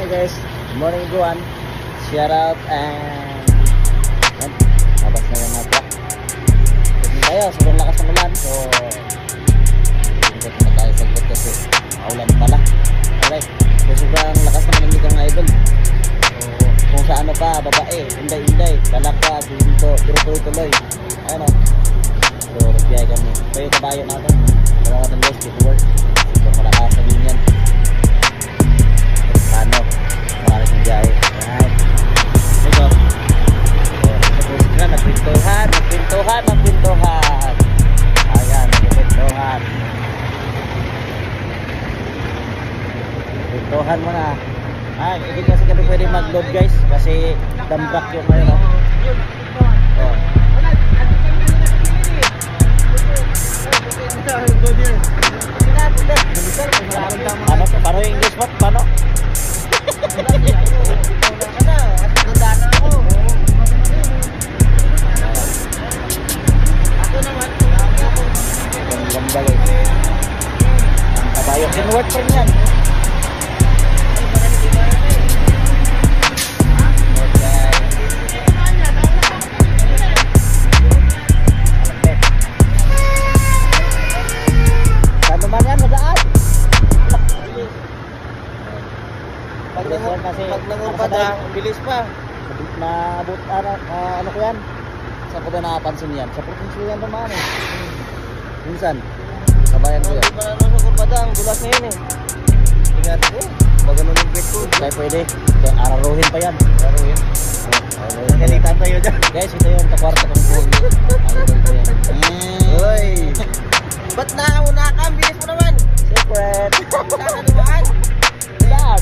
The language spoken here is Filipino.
guys, good morning everyone. Shout out and labas na yung mga kasi tayo, sobrang lakas ng ulan. So hindi ko na tayo pagkat kasi maulan pala. Alright, so sobrang lakas naman ng likang idol. So kung sa ano pa, babae, inday, balakwa, dito, pero tuloy-tuloy. Ayun o. So nagbiyay kami. So yung kabayo natin, dalawa natin guys, to work. So malakas na din yan. Ano, maraming ng biyahe. Alright. Ito. So, nagpapusik na, nagpintuhan. Ayan, nagpintuhan. Pintuhan mo na. Ay, hindi kasi kami pwede mag-load guys. Kasi dump yung ngayon. Oh. Ano? Paano yung English what? Paano? Ganda guys. Ang kabayo. Kinwork pa rin yan. Bilis pa. Naabot ano ko yan? Saan ko ba nakapansin yan? Sa probinsya yan naman eh. Minsan, kabayan ko yan. Hindi pa naman sa kurbada, ang dulas na yun eh. Ingat ko, maganon yung pet ko. Kaya pwede, araruhin pa yan. Araruhin. Nagalitan tayo dyan. Guys, ito yung kakwarta kong phone. Araruhin ko yan. Uy! Ba't nauna ka? Bilis mo naman! Secret! Saan naman? Saan?